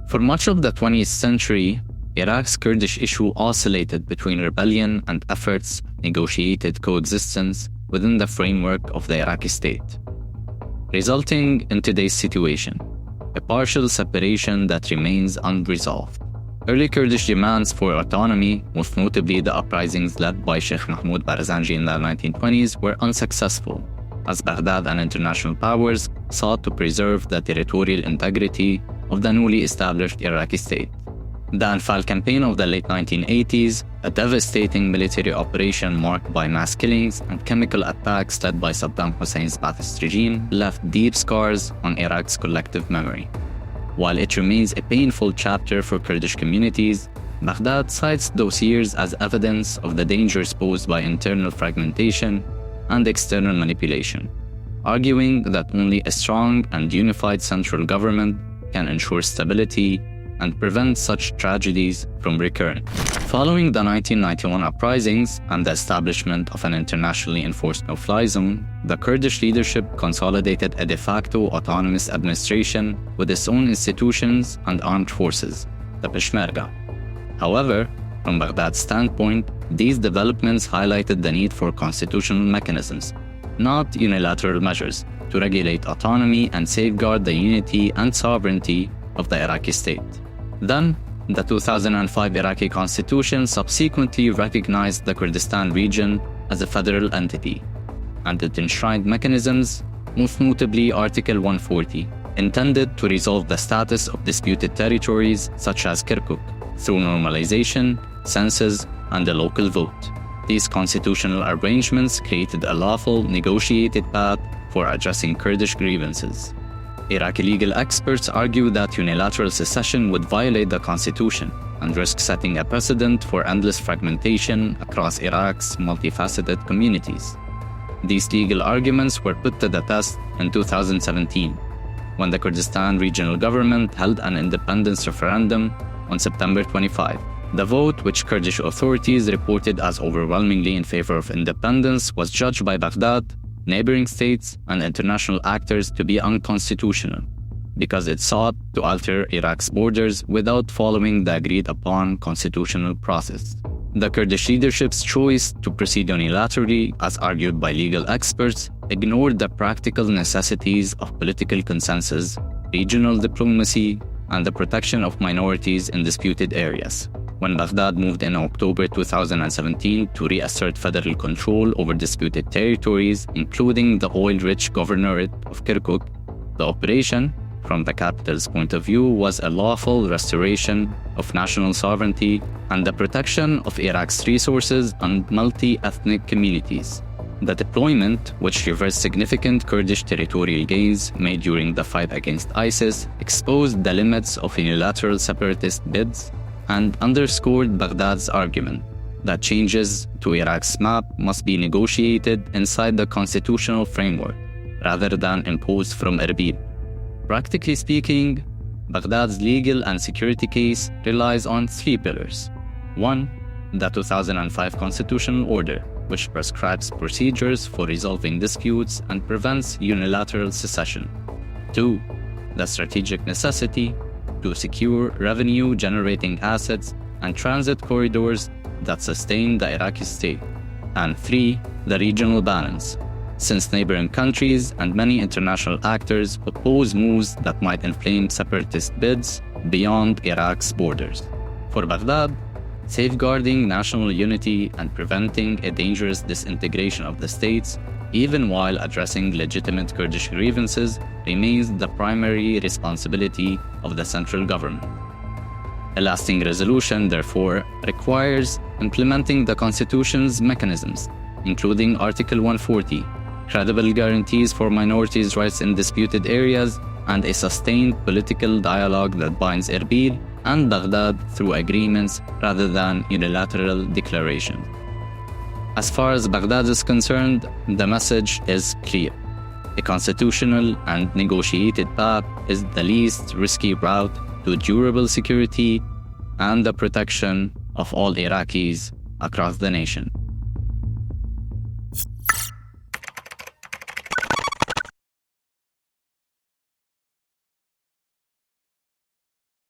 For much of the 20th century, Iraq's Kurdish issue oscillated between rebellion and efforts at negotiated coexistence within the framework of the Iraqi state, resulting in today's situation, a partial separation that remains unresolved. Early Kurdish demands for autonomy, most notably the uprisings led by Sheikh Mahmud Barzanji in the 1920s, were unsuccessful, as Baghdad and international powers sought to preserve the territorial integrity of the newly established Iraqi state. The Anfal campaign of the late 1980s, a devastating military operation marked by mass killings and chemical attacks led by Saddam Hussein's Ba'athist regime, left deep scars on Iraq's collective memory. While it remains a painful chapter for Kurdish communities, Baghdad cites those years as evidence of the dangers posed by internal fragmentation and external manipulation, arguing that only a strong and unified central government can ensure stability and prevent such tragedies from recurring. Following the 1991 uprisings and the establishment of an internationally enforced no-fly zone, the Kurdish leadership consolidated a de facto autonomous administration with its own institutions and armed forces, the Peshmerga. However, from Baghdad's standpoint, these developments highlighted the need for constitutional mechanisms, not unilateral measures, to regulate autonomy and safeguard the unity and sovereignty of the Iraqi state. Then, the 2005 Iraqi constitution subsequently recognized the Kurdistan region as a federal entity, and it enshrined mechanisms, most notably Article 140, intended to resolve the status of disputed territories such as Kirkuk through normalization, census, and a local vote. These constitutional arrangements created a lawful, negotiated path for addressing Kurdish grievances. Iraqi legal experts argue that unilateral secession would violate the constitution and risk setting a precedent for endless fragmentation across Iraq's multifaceted communities. These legal arguments were put to the test in 2017, when the Kurdistan regional government held an independence referendum on September 25. The vote, which Kurdish authorities reported as overwhelmingly in favor of independence, was judged by Baghdad, neighboring states, and international actors to be unconstitutional because it sought to alter Iraq's borders without following the agreed-upon constitutional process. The Kurdish leadership's choice to proceed unilaterally, as argued by legal experts, ignored the practical necessities of political consensus, regional diplomacy, and the protection of minorities in disputed areas. When Baghdad moved in October 2017 to reassert federal control over disputed territories, including the oil-rich governorate of Kirkuk, the operation, from the capital's point of view, was a lawful restoration of national sovereignty and the protection of Iraq's resources and multi-ethnic communities. The deployment, which reversed significant Kurdish territorial gains made during the fight against ISIS, exposed the limits of unilateral separatist bids and underscored Baghdad's argument that changes to Iraq's map must be negotiated inside the constitutional framework rather than imposed from Erbil. Practically speaking, Baghdad's legal and security case relies on three pillars. 1. The 2005 constitutional order, which prescribes procedures for resolving disputes and prevents unilateral secession. 2. The strategic necessity to secure revenue-generating assets and transit corridors that sustain the Iraqi state. And 3. The regional balance, since neighboring countries and many international actors oppose moves that might inflame separatist bids beyond Iraq's borders. For Baghdad, safeguarding national unity and preventing a dangerous disintegration of the states, even while addressing legitimate Kurdish grievances, remains the primary responsibility of the central government. A lasting resolution, therefore, requires implementing the Constitution's mechanisms, including Article 140, credible guarantees for minorities' rights in disputed areas, and a sustained political dialogue that binds Erbil and Baghdad through agreements rather than unilateral declarations. As far as Baghdad is concerned, the message is clear. A constitutional and negotiated path is the least risky route to durable security and the protection of all Iraqis across the nation.